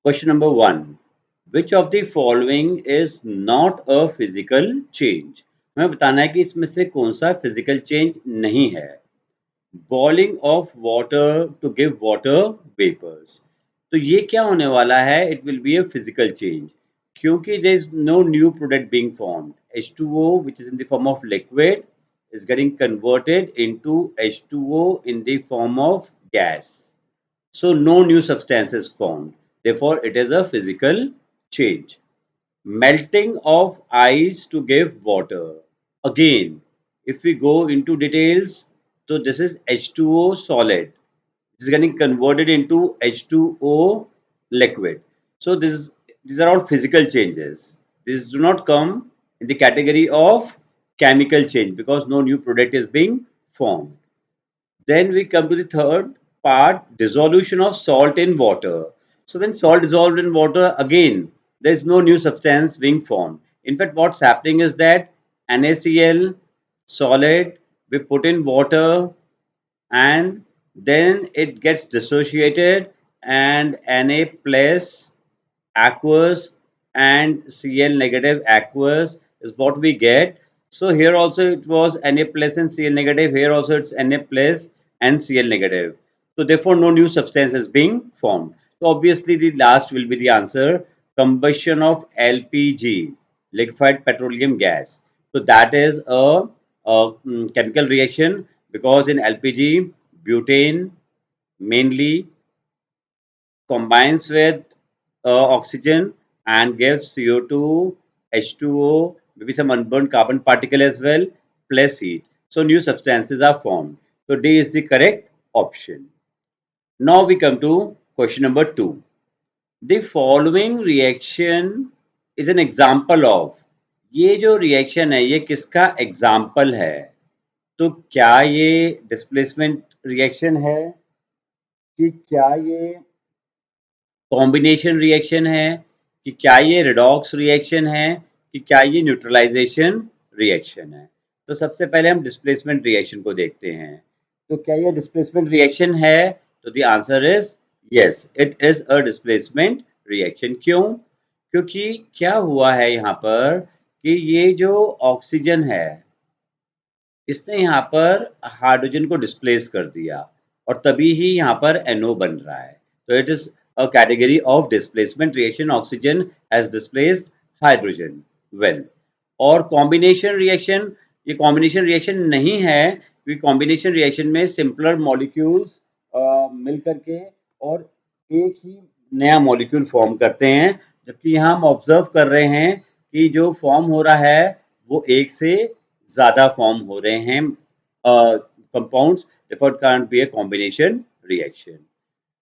Question number 1, which of the following is not a physical change. हमें बताना है कि इसमें से कौन सा फिजिकल चेंज नहीं है। Boiling of water to give water vapours, तो ये क्या होने वाला है, it will be a physical change क्योंकि there is no new product being formed. H2O which is in the form of liquid is getting converted into H2O in the form of gas. So no new substance is formed. Therefore, it is a physical change. Melting of ice to give water. Again, if we go into details, so this is H2O solid. It is getting converted into H2O liquid. So these are all physical changes. These do not come in the category of chemical change because no new product is being formed. Then we come to the third part, dissolution of salt in water. So when salt dissolved in water, again, there is no new substance being formed. In fact, what's happening is that NaCl solid, we put in water and then it gets dissociated and Na plus aqueous and Cl negative aqueous is what we get. So here also it was Na plus and Cl negative. Here also it's Na plus and Cl negative. So therefore no new substance is being formed. So obviously the last will be the answer. Combustion of LPG, liquefied petroleum gas. So that is a chemical reaction because in LPG butane mainly combines with oxygen and gives CO2, H2O, maybe some unburned carbon particle as well, plus heat. So new substances are formed. So D is the correct option. Now we come to question number 2. The following reaction is an example of, ये जो reaction है ये किसका example है? तो क्या ये displacement reaction है कि क्या ये कॉम्बिनेशन रिएक्शन है कि क्या ये रिडॉक्स रिएक्शन है कि क्या ये न्यूट्रलाइजेशन रिएक्शन है? तो सबसे पहले हम डिस्प्लेसमेंट रिएक्शन को देखते हैं। तो क्या ये डिस्प्लेसमेंट रिएक्शन है? तो the answer is yes, it is a displacement reaction. क्यों? क्योंकि क्या हुआ है यहाँ पर कि ये जो ऑक्सीजन है इसने यहाँ पर हाइड्रोजन को डिस्प्लेस कर दिया और तभी ही यहाँ पर NO बन रहा है। तो it is a category of displacement reaction, oxygen has displaced hydrogen. Well, और कॉम्बिनेशन रिएक्शन, ये कॉम्बिनेशन रिएक्शन नहीं है क्योंकि कॉम्बिनेशन रिएक्शन में सिंपलर मॉलिक्यूल्स मिल करके और एक ही नया मॉलिक्यूल फॉर्म करते हैं, जबकि यहाँ हम ऑब्जर्व कर रहे हैं कि जो फॉर्म हो रहा है वो एक से ज़्यादा फॉर्म हो रहे हैं compounds, therefore it can't be a combination reaction.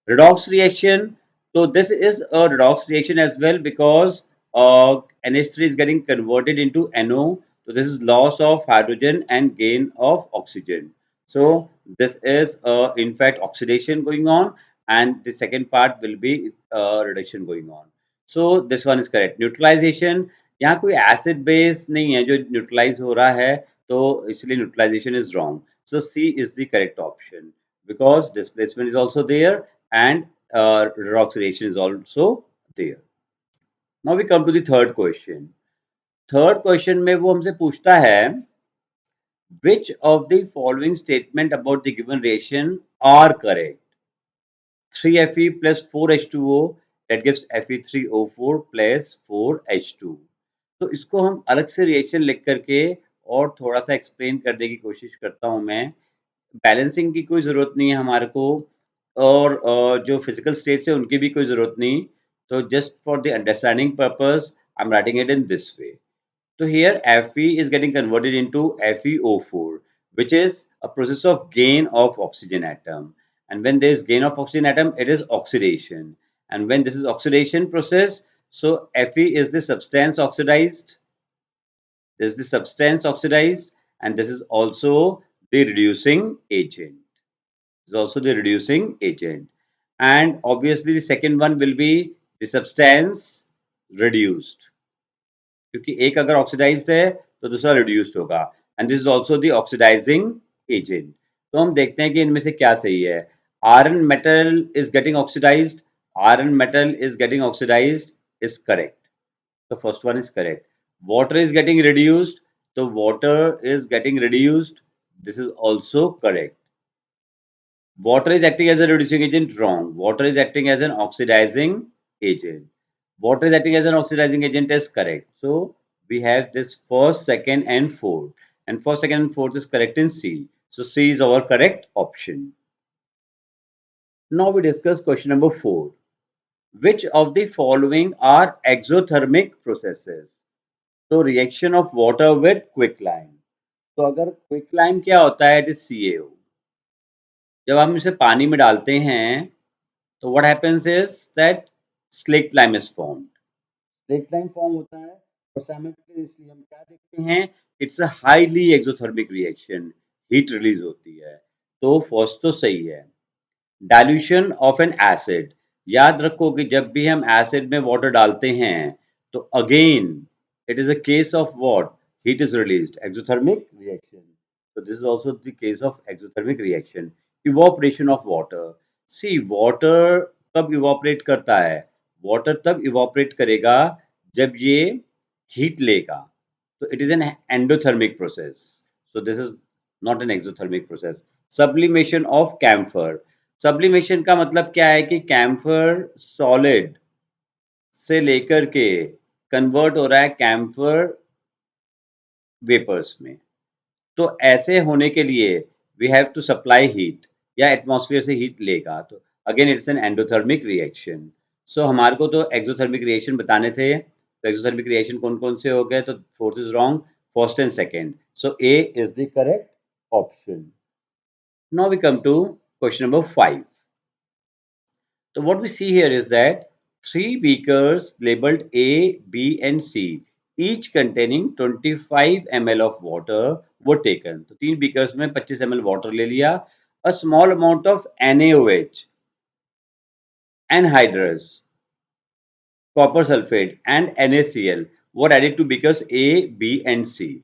Redox reaction, so this is a redox reaction as well because NH3 is getting converted into NO, so this is loss of hydrogen and gain of oxygen. So this is in fact oxidation going on and the second part will be reduction going on. So this one is correct. Neutralization, यहाँ कोई acid base नहीं है जो neutralise हो रहा है, तो इसलिए neutralisation is wrong. So C is the correct option because displacement is also there and redox reaction is also there. Now we come to the third question. Third question में वो हमसे पूछता है which of the following statement about the given reaction are correct? 3Fe plus 4H2O that gives Fe3O4 plus 4H2. तो इसको हम अलग से रिएक्शन लिख करके और थोड़ा सा एक्सप्लेन करने की कोशिश करता हूँ मैं। बैलेंसिंग की कोई ज़रूरत नहीं है हमारे को और जो फिजिकल स्टेट्स है उनकी भी कोई ज़रूरत नहीं। तो just for the understanding purpose I am writing it in this way. So here Fe is getting converted into FeO4, which is a process of gain of oxygen atom. And when there is gain of oxygen atom, it is oxidation. And when this is oxidation process, so Fe is the substance oxidized. This is the substance oxidized, and this is also the reducing agent. This is also the reducing agent. And obviously, the second one will be the substance reduced. क्योंकि एक अगर oxidised है तो दूसरा reduced होगा and this is also the oxidising agent. तो हम देखते हैं कि इनमें से क्या सही है. Iron metal is getting oxidised Iron metal is getting oxidized is correct. The first one is correct. Water is getting reduced. The water is getting reduced. This is also correct. Water is acting as a reducing agent, wrong. Water is acting as an oxidizing agent. Water is acting as an oxidizing agent is correct. So we have this first, second, and fourth. And first, second, and fourth is correct in C. So C is our correct option. Now we discuss question number 4. Which of the following are exothermic processes? तो reaction of water with quicklime. तो अगर quicklime क्या होता है? It is CaO. जब हम इसे पानी में डालते हैं तो what happens is that slaked lime is formed. Slaked lime form होता है और simultaneously हम क्या देखते हैं? It's a highly exothermic reaction. Heat release होती है. तो फर्स्ट तो सही है. Dilution of N acid. याद रखो कि जब भी हम एसिड में वाटर डालते हैं तो again it is a case of what? Heat is released, exothermic reaction. So this is also the case of exothermic reaction. Evaporation of water. See, water कब evaporate करता है? Water तब evaporate करेगा जब ये heat लेगा. So it is an endothermic process. So this is not an exothermic process. Sublimation of camphor. Sublimation का मतलब क्या है कि कैम्फर सॉलिड से लेकर के कन्वर्ट हो रहा है कैम्फर वेपर्स में. तो ऐसे होने के लिए we have to supply heat या एटमॉस्फेयर से हीट लेगा. तो again it's an endothermic reaction. So हमारे को तो एक्सोथर्मिक रिएक्शन बताने थे. तो एक्सोथर्मिक रिएक्शन कौन कौन से हो गए? तो fourth is wrong, first and second. So A is the correct option. Now we come to question number 5. So what we see here is that three beakers labeled A, B, and C, each containing 25 ml of water were taken. तो तीन beakers में 25 ml water ले लिया. A small amount of NaOH, anhydrous, copper sulfate and NaCl were added to beakers A, B and C.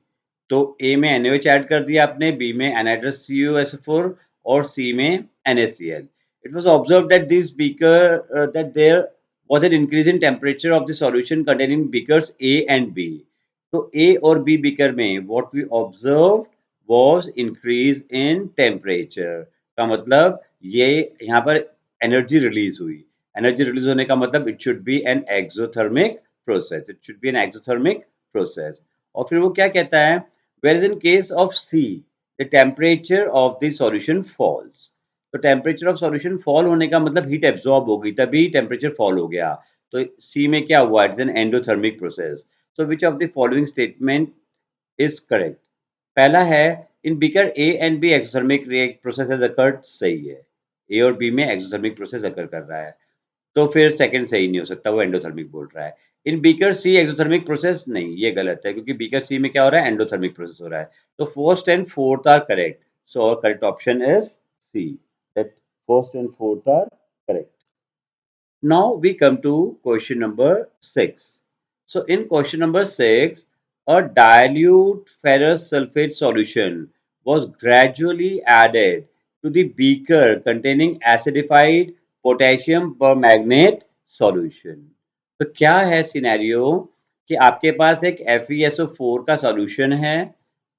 तो A में NaOH add कर दिया आपने, B में anhydrous CuSO4 और C में NaCl. It was observed that this beaker that there was an increase in temperature of the solution containing beakers A and B. तो A और B beaker में what we observed was increase in temperature. का मतलब ये यहाँ पर energy release हुई. Energy release होने का मतलब it should be an exothermic process. It should be an exothermic process. और फिर वो क्या कहता है? Whereas in case of C, the temperature of the solution falls. तो टेम्परेचर ऑफ सॉल्यूशन फॉल होने का मतलब हीट एब्जॉर्ब हो गई, तभी टेम्परेचर फॉल हो गया. तो सी में क्या हुआ? It's an endothermic process. So which of the following statement is correct? पहला है in beaker A and be exothermic process has occurred. सही है, ए और बी में एक्सोथर्मिक प्रोसेस अकर कर रहा है. तो फिर सेकंड सही नहीं हो सकता, वो एंडोथर्मिक बोल रहा है. In beaker C exothermic process नहीं, ये गलत है क्योंकि बीकर सी में क्या हो रहा है? एंडोथर्मिक प्रोसेस हो रहा है. तो first and fourth are correct. So our correct option is C, that first and fourth are correct. Now we come to question number 6. So in question number 6, a dilute ferrous sulfate solution was gradually added to the beaker containing acidified potassium permanganate solution. तो क्या है scenario कि आपके पास एक FeSO4 का solution है,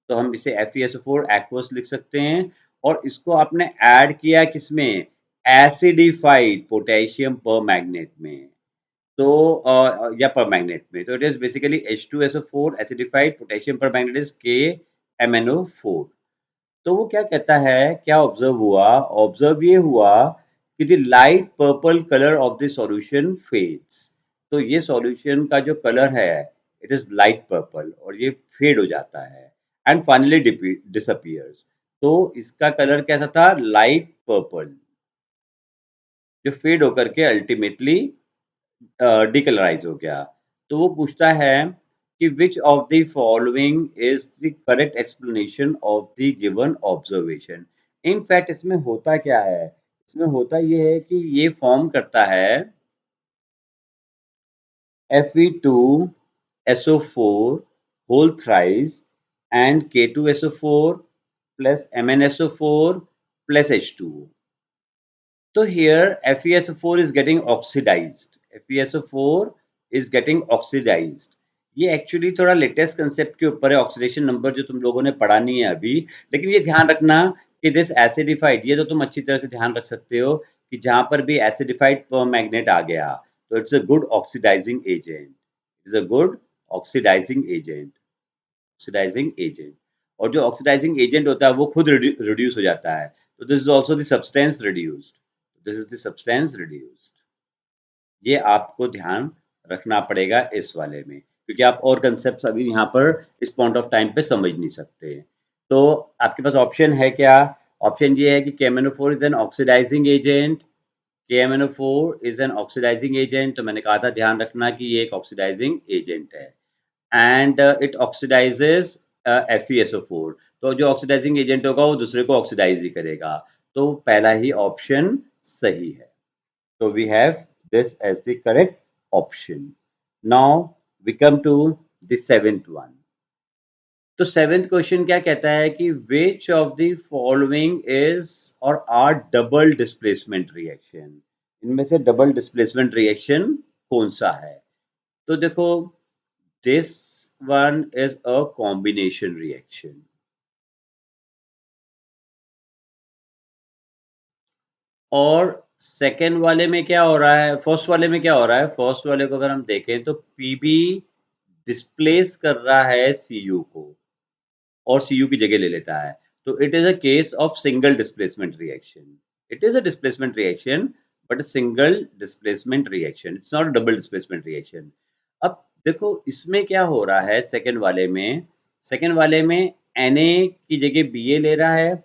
तो हम इसे FeSO4 aqueous लिख सकते हैं, और इसको आपने ऐड किया किसमें? एसिडिफाइड पोटेशियम परमैंगनेट में. तो या परमैंगनेट में. तो it is basically H2SO4 acidified potassium permanganate is KMnO4. तो वो क्या कहता है? क्या ऑब्जर्व हुआ? ऑब्जर्व ये हुआ कि the light purple colour of the solution fades. तो ये सॉल्यूशन का जो कलर है इट इज लाइट पर्पल और ये फेड हो जाता है एंड फाइनली डिसअपियर्स. तो इसका कलर कैसा था? लाइट पर्पल, जो फेड होकर के अल्टीमेटली डिकलराइज हो गया. तो वो पूछता है कि विच of the following is the correct explanation of the given observation. In fact इसमें होता क्या है? इसमें होता ये है कि ये फॉर्म करता है Fe2SO4 whole thrice and K2SO4 plus MnSO4 plus H2O. तो here FeSO4 is getting oxidized. FeSO4 is getting oxidized. ये एक्चुअली थोड़ा लेटेस्ट कंसेप्ट के ऊपर है, ऑक्सीडेशन नंबर जो तुम लोगों ने पढ़ा नहीं है अभी, लेकिन ये ध्यान रखना कि दिस एसिडिफाइड, ये तो तुम अच्छी तरह से ध्यान रख सकते हो कि जहां पर भी एसिडिफाइड परमैंगनेट आ गया तो it's a good oxidising agent, is a good oxidising agent, oxidising agent. और जो ऑक्सीडाइजिंग एजेंट होता है वो खुद रिड्यूस हो जाता है, तो this is also the substance reduced, this is the substance reduced. ये आपको ध्यान रखना पड़ेगा इस वाले में, क्योंकि आप और कंसेप्ट अभी यहाँ पर इस पॉइंट ऑफ टाइम पे समझ नहीं सकते। तो आपके पास ऑप्शन है क्या? ऑप्शन ये है कि KMnO4 is an oxidising agent, KMnO4 is an oxidising agent. तो मैंने कहा था ध्यान रखना कि ये एक ऑक्सीडाइजिंग एजेंट है एंड इट ऑक्सीडाइजेस FeSO4। तो जो ऑक्सीडाइजिंग एजेंट होगा वो दूसरे को ऑक्सीडाइज ही करेगा, तो पहला ही ऑप्शन सही है। So we have this as the correct option. Now we come to the seventh one. तो सेवेंथ क्वेश्चन क्या कहता है कि which of the following is or are double displacement reaction? इनमें से डबल डिस्प्लेसमेंट रिएक्शन कौन सा है? तो देखो, this one is a combination reaction. और सेकेंड वाले में क्या हो रहा है, फर्स्ट वाले में क्या हो रहा है, फर्स्ट वाले को अगर हम देखें तो Pb डिस्प्लेस कर रहा है Cu को और Cu की जगह ले लेता है, तो it is a case of single displacement reaction. It is a displacement reaction but single displacement reaction, it's not double displacement reaction. अब देखो इसमें क्या हो रहा है, सेकेंड वाले में, सेकेंड वाले में Na की जगह Ba ले रहा है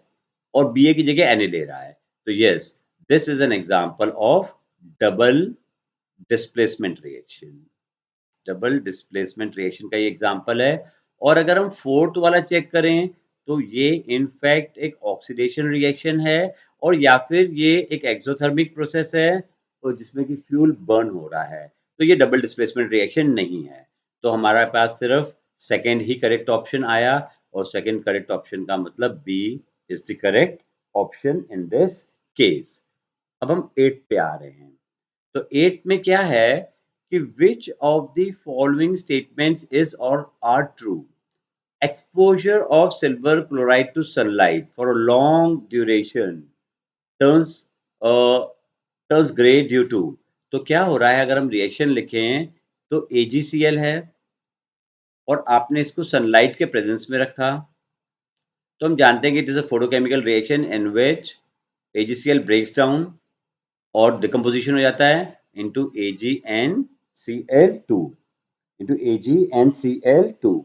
और Ba की जगह Na ले रहा है, तो yes, this is an example of double displacement reaction. Double displacement reaction का ये एग्जांपल है। और अगर हम फोर्थ वाला चेक करें तो ये इनफैक्ट एक ऑक्सीडेशन रिएक्शन है, और या फिर ये एक एक्सोथर्मिक प्रोसेस है और जिसमें कि फ्यूल बर्न हो रहा है, तो ये डबल डिस्प्लेसमेंट रिएक्शन नहीं है। तो हमारे पास सिर्फ सेकेंड ही करेक्ट ऑप्शन आया, और सेकेंड करेक्ट ऑप्शन का मतलब B is the correct option in this case. अब हम 8 पे आ रहे हैं। तो 8 में क्या है कि which of the following statements is or are true? Exposure of silver chloride to sunlight for a long duration turns uh, turns gray due to। तो क्या हो रहा है, अगर हम रिएक्शन लिखें तो AgCl है और आपने इसको सनलाइट के प्रेजेंस में रखा, तो हम जानते हैं कि it is a photochemical reaction in which AgCl breaks down और डिकम्पोजिशन हो जाता है into AgNCl2, into AgNCl2।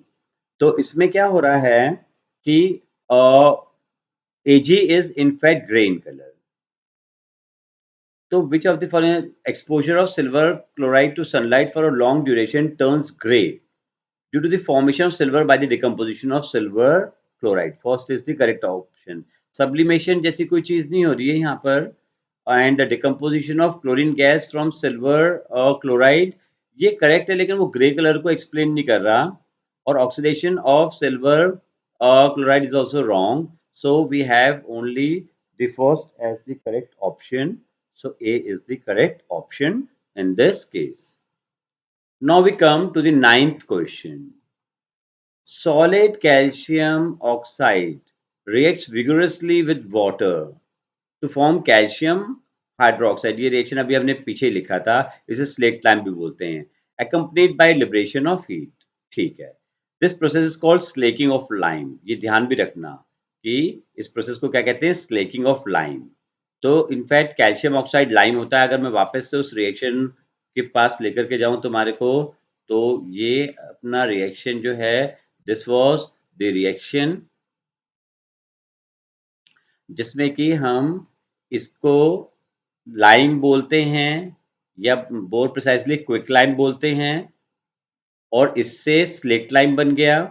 तो इसमें क्या हो रहा है कि Ag is in fact gray in color। तो which of the following exposure of silver chloride to sunlight for a long duration turns gray due to the formation of silver by the decomposition of silver chloride? First is the correct option। Sublimation जैसी कोई चीज नहीं हो रही है यहाँ पर, and decomposition of chlorine gas from silver chloride, ये करेक्ट है लेकिन वो ग्रे कलर को एक्सप्लेन नहीं कर रहा, और oxidation of silver chloride is also wrong, so we have only the first as the correct option, so A is the correct option in this case. Now we come to the ninth question. Solid calcium oxide reacts vigorously with water to form calcium hydroxide। ये reaction अभी हमने पीछे लिखा था, इसे slate lamp भी बोलते हैं। Accompanied by liberation of heat। ठीक है, this process is called slaking of lime. ये ध्यान भी रखना कि इस प्रोसेस को क्या कहते हैं, स्लेकिंग ऑफ लाइम। तो इनफैक्ट कैल्शियम ऑक्साइड लाइम होता है। अगर मैं वापस से उस रिएक्शन के पास लेकर के जाऊं तुम्हारे को, तो ये अपना रिएक्शन जो है, दिस वाज द रिएक्शन जिसमें कि हम इसको लाइम बोलते हैं, या मोर प्रिसाइजली क्विक लाइम बोलते हैं, और इससे स्लेट लाइम बन गया।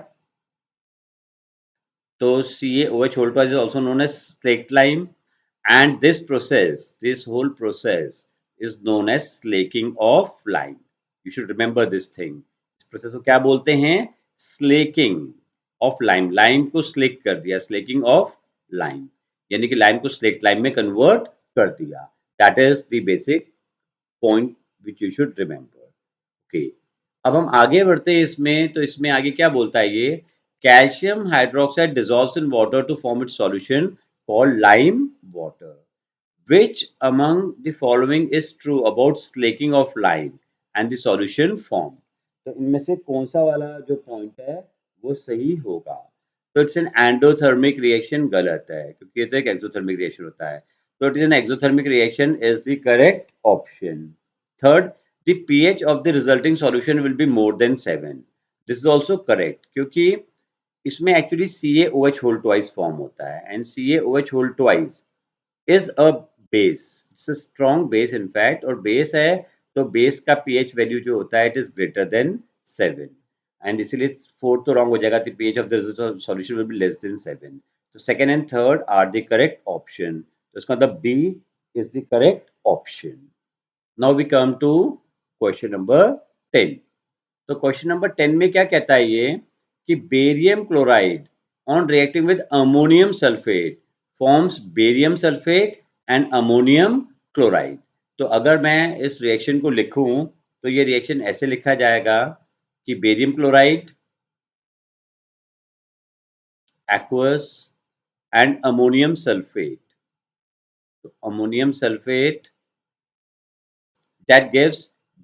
तो CaOH whole twice is also known as slaked lime, and this process, this whole process is known as slaking of lime। You should remember this thing। इस process को क्या बोलते हैं, स्लेकिंग ऑफ लाइम। लाइम को slack कर दिया, slaking of lime, यानी कि लाइम को स्लेक्ट लाइम में कन्वर्ट कर दिया। That is the basic point which you should remember. Okay, अब हम आगे बढ़ते हैं इसमें, तो इसमें आगे क्या बोलता है ये, calcium hydroxide dissolves in water to form its solution called lime water. Which among the following is true about slaking of lime and the solution form? तो इनमें से कौन सा वाला जो पॉइंट है वो सही होगा? तो इट्स एन एंडोथर्मिक रिएक्शन गलत है, क्योंकि ये तो एक एक्सोथर्मिक रिएक्शन होता है। तो it is an exothermic reaction is the correct option. Third, the pH of the resulting solution will be more than 7. This is also correct, क्योंकि इसमें actually CaOH whole twice form होता है, and CaOH whole twice is a base. It's a strong base in fact, और base है तो base का pH value जो होता है it is greater than 7, and इसीलिए 4 तो wrong हो जाएगा, the pH of the solution will be less than 7. तो second and third are the correct option. तो इसका मतलब B is the correct option. Now we come to question number 10. तो question number 10 में क्या कहता है ये, कि barium chloride on reacting with ammonium sulphate forms barium sulphate and ammonium chloride. तो अगर मैं इस रिएक्शन को लिखूं तो ये रिएक्शन ऐसे लिखा जाएगा कि barium chloride aqueous and ammonium sulphate. तो ammonium sulphate that gives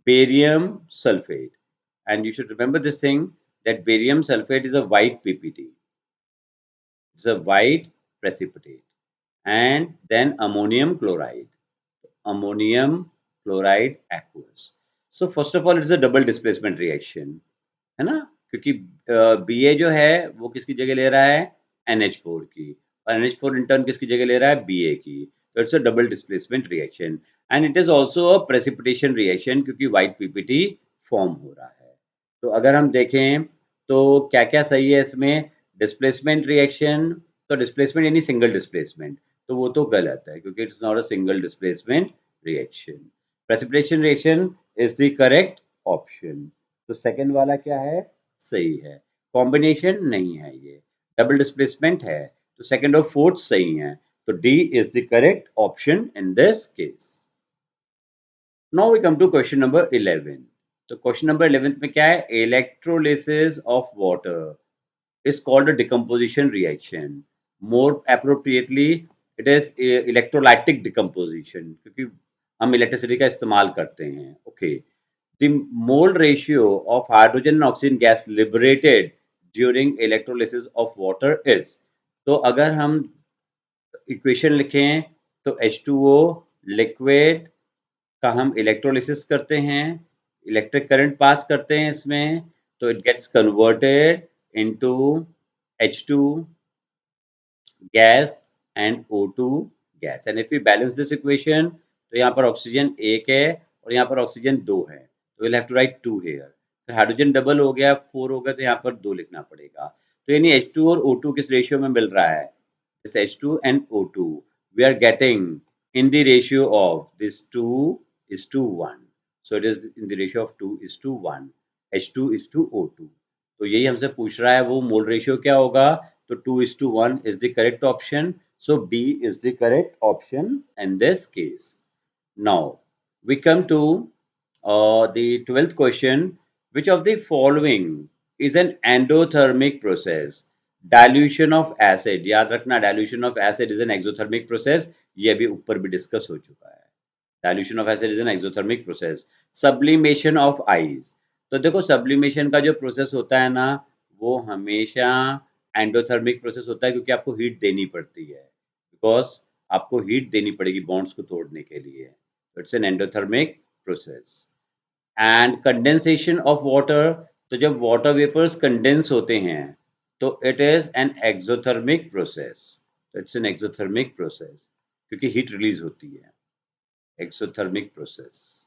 barium sulfate. And you should remember this thing, that barium sulfate is a white PPT. It's a white precipitate. And then ammonium chloride. Ammonium chloride aqueous. So first of all, it's a double displacement reaction. है ना, क्योंकि Ba जो है वो किसकी जगह ले रहा है, NH4 की, और NH4 in turn किसकी जगह ले रहा है, Ba की। तो it's a double displacement reaction, and it is also a precipitation reaction, क्योंकि व्हाइट पीपीटी फॉर्म हो रहा है। तो अगर हम देखें तो क्या क्या सही है इसमें, डिस्प्लेसमेंट रिएक्शन, तो डिस्प्लेसमेंट यानी सिंगल डिस्प्लेसमेंट, तो वो तो गलत है, क्योंकि it's not a single displacement reaction. Precipitation reaction is the correct option. तो सेकंड वाला क्या है, सही है। कॉम्बिनेशन नहीं है ये, डबल डिस्प्लेसमेंट है, तो सेकंड और फोर्थ सही है। तो D is the correct option in this case. Now we come to question number 11। तो क्वेश्चन नंबर 11 में क्या है, electrolysis of water is called a decomposition reaction. More appropriately, it is electrolytic decomposition, क्योंकि हम electricity का इस्तेमाल करते हैं। Okay, the mole ratio of hydrogen and oxygen gas liberated during electrolysis of water is, तो अगर हम इक्वेशन लिखें तो H2O लिक्विड का हम इलेक्ट्रोलिसिस करते हैं, इलेक्ट्रिक करंट पास करते हैं इसमें, तो it gets converted into H2 gas and O2 gas, and if we balance this equation, तो यहाँ पर ऑक्सीजन एक है और यहाँ पर ऑक्सीजन दो है, तो we'll have to write 2 here. फिर हाइड्रोजन डबल हो गया, 4 हो गया, तो यहाँ पर 2 लिखना पड़ेगा। तो यानी H2 और O2 किस रेशियो में मिल रहा है, this H2 and O2 we are getting in the ratio of this 2 is to 1, so it is in the ratio of 2 is to 1, H2 is to O2। तो यही हमसे पूछ रहा है, वो मोल रेशियो क्या होगा, तो 2:1 is the correct option. So B is the correct option in this case. Now we come to the 12th question. Which of the following is an endothermic process? Dilution of acid. याद रखना, dilution of acid is an exothermic process. ये अभी ऊपर भी discuss हो चुका है। Dilution of acid is an exothermic process. Sublimation of ice. तो देखो सब्लिमेशन का जो प्रोसेस होता है ना, वो हमेशा एंडोथर्मिक प्रोसेस होता है, क्योंकि आपको हीट देनी पड़ती है, बिकॉज आपको हीट देनी पड़ेगी बॉन्ड्स को तोड़ने के लिए। It's an endothermic process. And condensation of water, तो जब वाटर वेपर्स कंडेंस होते हैं तो it is an exothermic process. It's an exothermic process, क्योंकि हीट रिलीज होती है, exothermic process.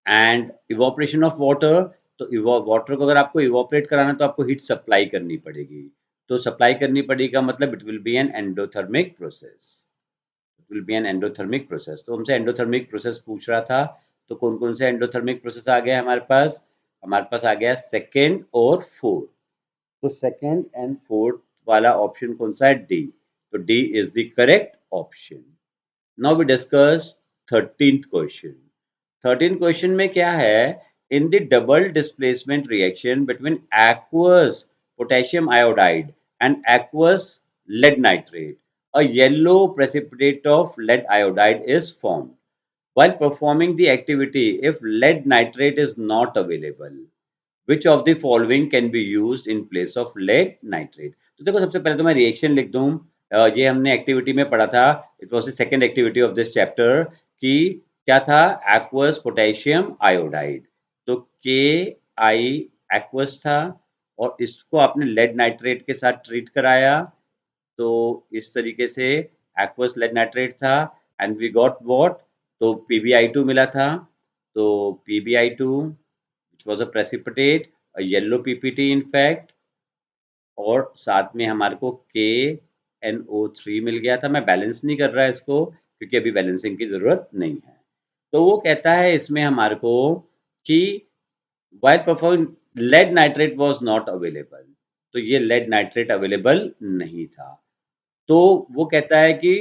And evaporation of water, तो वाटर को अगर आपको इवोपरेट कराना है तो आपको हीट सप्लाई करनी पड़ेगी, तो सप्लाई करनी पड़ेगी का मतलब it will B an endothermic process. It will B an endothermic process. तो हमसे एंडोथर्मिक प्रोसेस पूछ रहा था, तो कौन कौन से एंडोथर्मिक प्रोसेस आ गया हमारे पास, आ गया सेकेंड और फोर्थ। तो सेकेंड एंड फोर्थ वाला ऑप्शन कौन सा है, डी। तो D is the correct option. Now we discuss 13th question. 13th question में क्या है, in the double displacement reaction between aqueous potassium iodide and aqueous lead nitrate, a yellow precipitate of lead iodide is formed. While performing the activity, if lead nitrate is not available, which of the following can be used in place of lead nitrate? तो देखो, सबसे पहले तो मैं reaction लिख दूं। ये हमने एक्टिविटी में पढ़ा था, it was the second activity of this chapter, कि क्या था, एक्वस पोटेशियम आयोडाइड। तो के आई एक्वस था, और इसको आपने लेड नाइट्रेट के साथ ट्रीट कराया, तो इस तरीके से एक्वस लेड नाइट्रेट था, एंड वी गॉट व्हाट, तो PbI2 मिला था। तो PbI2 which was a precipitate, a yellow PPT in fact, और साथ में हमारे को KNO3 मिल गया था। मैं बैलेंस नहीं कर रहा इसको, क्योंकि अभी बैलेंसिंग की जरूरत नहीं है। तो वो कहता है इसमें हमारे को कि while performing lead nitrate was not available, तो ये lead nitrate अवेलेबल नहीं था। तो वो कहता है कि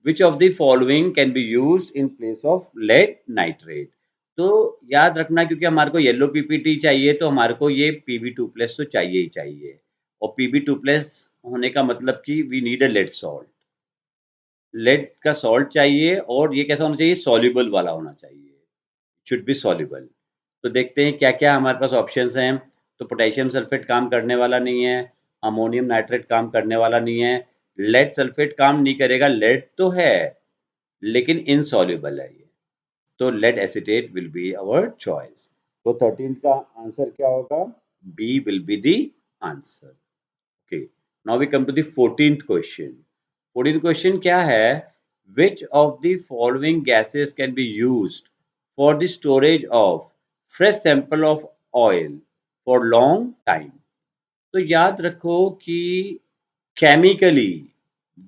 which of the following can be used in place of lead nitrate। तो याद रखना, क्योंकि हमारे को येलो पीपीटी चाहिए, तो हमारे को ये Pb2+ तो चाहिए ही चाहिए, और Pb2+ होने का मतलब कि we need a lead salt. Lead का सॉल्ट चाहिए, और ये कैसा होना चाहिए, सॉल्युबल वाला होना चाहिए, शुड बी सॉल्युबल। तो देखते हैं क्या क्या हमारे पास ऑप्शंस हैं। तो पोटेशियम सल्फेट काम करने वाला नहीं है, अमोनियम नाइट्रेट काम करने वाला नहीं है, लेड सल्फेट काम नहीं करेगा, लेड तो है लेकिन इनसॉल्युबल है ये, तो lead acetate will be our choice. तो 13th का आंसर क्या होगा, B will be the answer. Okay, now we come to the 14th क्वेश्चन। 14th क्वेश्चन क्या है, which of the following gases can be used for the storage of fresh sample of oil for long time? तो याद रखो कि chemically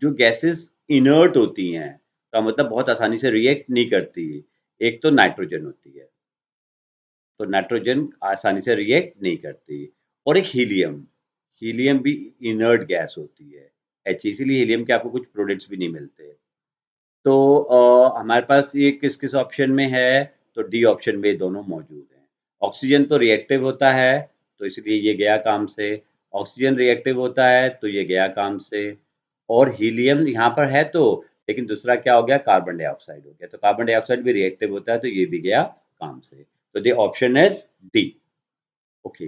जो gases inert होती हैं, का मतलब बहुत आसानी से रिएक्ट नहीं करती, एक तो नाइट्रोजन होती है, तो नाइट्रोजन आसानी से रिएक्ट नहीं करती, और एक हीलियम, हीलियम भी इनर्ट गैस होती है, एच, इसीलिए हीलियम के आपको कुछ प्रोडक्ट्स भी नहीं मिलते। तो हमारे पास ये किस किस ऑप्शन में है, तो डी ऑप्शन में दोनों मौजूद हैं। ऑक्सीजन तो रिएक्टिव होता है, तो इसलिए ये गया काम से, ऑक्सीजन रिएक्टिव होता है तो ये गया काम से, और हीलियम यहाँ पर है तो, लेकिन दूसरा क्या हो गया, कार्बन डाइऑक्साइड हो गया, तो कार्बन डाइऑक्साइड भी रिएक्टिव होता है, तो ये भी गया काम से। तो the option is D. Okay,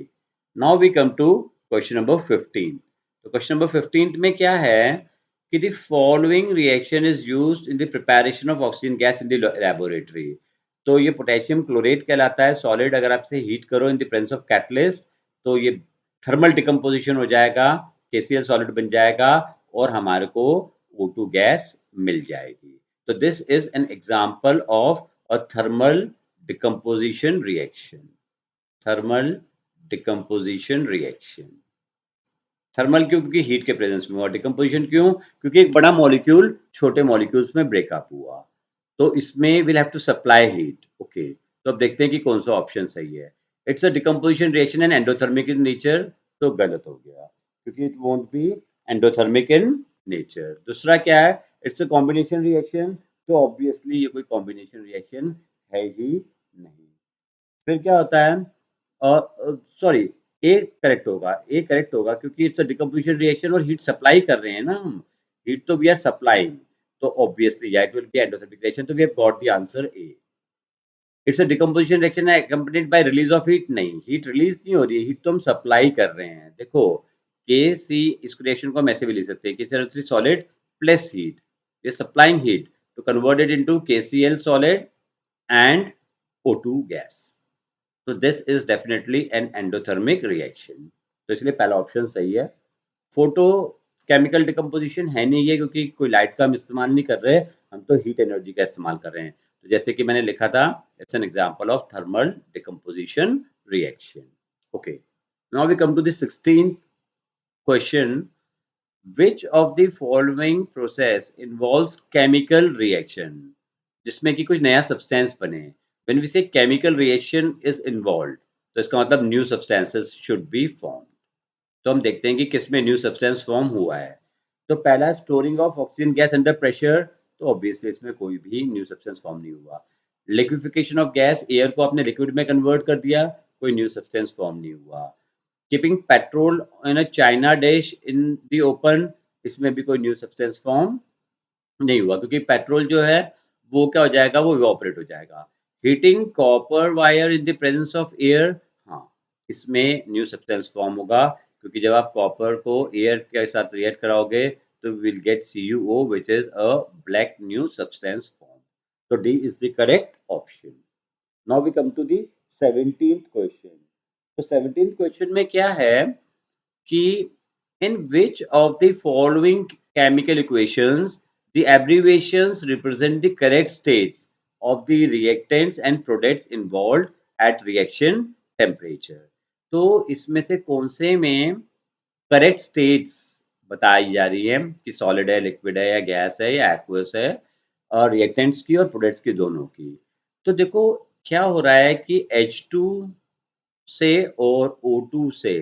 now we come to question number 15। तो क्वेश्चन नंबर 15 में क्या है कि the following reaction is used in the preparation of oxygen gas in the laboratory. तो ये पोटेशियम क्लोरेट कहलाता है सॉलिड, अगर आप इसे हीट करो in the presence of catalyst, तो ये थर्मल डिकम्पोजिशन हो जाएगा, KCl सॉलिड बन जाएगा, और हमारे को O2 गैस मिल जाएगी। तो this is an example of a thermal decomposition reaction, thermal decomposition reaction. Thermal क्यों, क्योंकि हीट के प्रेजेंस में हुआ। डिकम्पोजिशन क्यों, क्योंकि एक बड़ा मॉलिक्यूल छोटे मॉलिक्यूल्स में ब्रेकअप हुआ, तो इसमें will have to supply heat. Okay, तो अब देखते हैं कि कौन सा ऑप्शन सही है। It's a decomposition reaction and endothermic in nature, तो गलत हो गया, क्योंकि it won't be endothermic in nature. दूसरा क्या है, इट्स अ कॉम्बिनेशन रिएक्शन, तो ऑब्वियसली ये कोई कॉम्बिनेशन रिएक्शन है ही नहीं। फिर क्या होता है, सॉरी, ए करेक्ट होगा, ए करेक्ट होगा, क्योंकि इट्स अ डिकम्पोजिशन रिएक्शन और हीट सप्लाई कर रहे हैं ना हम, हीट तो वी आर सप्लाइंग, तो ऑब्वियसली या it will be endothermic reaction, तो we have got the answer A. It's a decomposition reaction है accompanied by release of heat, नहीं, हीट रिलीज नहीं हो रही है, हीट तो हम सप्लाई कर रहे हैं। देखो, के सी, इस रिएक्शन को हम ऐसे भी लिख सकते हैं, KCl सॉलिड प्लस हीट, ये supplying heat to convert it into KCl solid and O2 gas. तो this is definitely an endothermic reaction, तो इसलिए पहला ऑप्शन सही है। फोटो केमिकल डिकम्पोजिशन है नहीं है, क्योंकि कोई लाइट का हम इस्तेमाल नहीं कर रहे, हम तो हीट एनर्जी का इस्तेमाल कर रहे हैं। तो जैसे कि मैंने लिखा था, it's an example of thermal decomposition reaction. Okay, now we come to the 16th question. Which of the following process involves chemical reaction? जिसमें कि कुछ नया सब्सटेंस बने। When we say chemical reaction is involved, तो इसका मतलब new substances should be formed। तो हम देखते हैं कि किसमें न्यू सब्सटेंस फॉर्म हुआ है। तो पहला, storing of oxygen gas under pressure, तो ऑब्वियसली इसमें कोई भी न्यू सब्सटेंस फॉर्म नहीं हुआ। लिक्विफिकेशन ऑफ गैस, एयर को आपने लिक्विड में कन्वर्ट कर दिया, कोई न्यू सब्सटेंस फॉर्म नहीं हुआ। Keeping petrol in a China dish in the open, इसमें भी कोई न्यू सब्सटेंस फॉर्म नहीं हुआ, क्योंकि पेट्रोल जो है वो क्या हो जाएगा, वो इवोपरेट हो जाएगा। Heating copper wire in the presence of air, हाँ, इसमें न्यू सब्सटेंस फॉर्म होगा, क्योंकि जब आप कॉपर को एयर के साथ रिएक्ट कराओगे तो will get CuO which is a black new substance form. So D is the correct option. Now we come to the 17th question. तो 17th question में क्या है कि in which of the following chemical equations the abbreviations represent the correct states of the reactants and products involved at reaction temperature. तो इसमें से कौन से में करेक्ट स्टेट्स बताई जा रही है कि सॉलिड है, लिक्विड है, या गैस है, या एक्वस है, और रिएक्टेंट्स की और प्रोडक्ट्स की दोनों की। तो देखो क्या हो रहा है कि H2 से और O2 से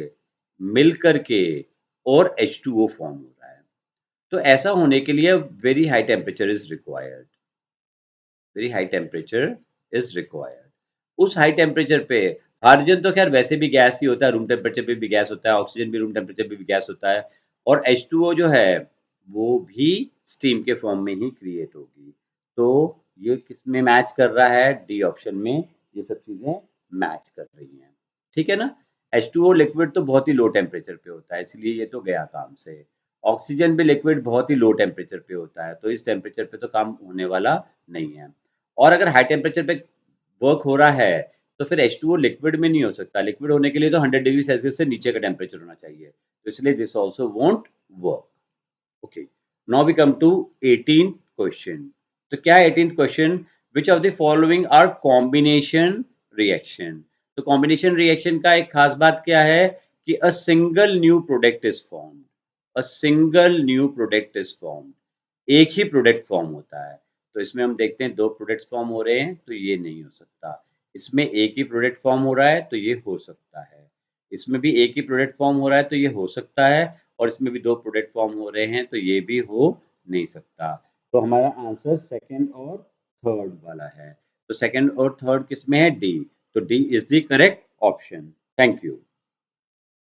मिल करके और H2O फॉर्म हो रहा है। तो ऐसा होने के लिए very high temperature is required, very high temperature is required. उस हाई टेम्परेचर पे हाइड्रोजन तो खैर वैसे भी गैस ही होता है, रूम टेम्परेचर पे भी गैस होता है, ऑक्सीजन भी रूम टेम्परेचर पे भी गैस होता है, और H2O जो है वो भी स्टीम के फॉर्म में ही क्रिएट होगी। तो ये किस में मैच कर रहा है, डी ऑप्शन में ये सब चीजें मैच कर रही हैं, ठीक है ना। H2O लिक्विड तो बहुत ही लो टेम्परेचर पे होता है, इसलिए ये तो गया काम से। ऑक्सीजन भी लिक्विड बहुत ही लो टेम्परेचर पे होता है, तो इस टेम्परेचर पे तो काम होने वाला नहीं है। और अगर हाई टेम्परेचर पे वर्क हो रहा है तो फिर H2O लिक्विड में नहीं हो सकता, लिक्विड होने के लिए तो 100 डिग्री सेल्सियस से नीचे का टेम्परेचर होना चाहिए, तो इसलिए this also won't work. Okay, now we come to 18th question. तो क्या है 18th question, which of the following are combination reaction. तो कॉम्बिनेशन रिएक्शन का एक खास बात क्या है कि a single new product is formed, a single new product is formed, एक ही प्रोडक्ट फॉर्म होता है। तो इसमें हम देखते हैं दो प्रोडक्ट्स फॉर्म हो रहे हैं, तो ये नहीं हो सकता। इसमें एक ही प्रोडक्ट फॉर्म हो रहा है, तो ये हो सकता है। इसमें भी एक ही प्रोडक्ट फॉर्म हो रहा है, तो ये हो सकता है, और इसमें भी दो प्रोडक्ट फॉर्म हो रहे हैं, तो ये भी हो नहीं सकता। तो हमारा आंसर सेकंड और थर्ड वाला है। तो सेकंड और थर्ड किसमें है, डी। तो D is the correct option. Thank you.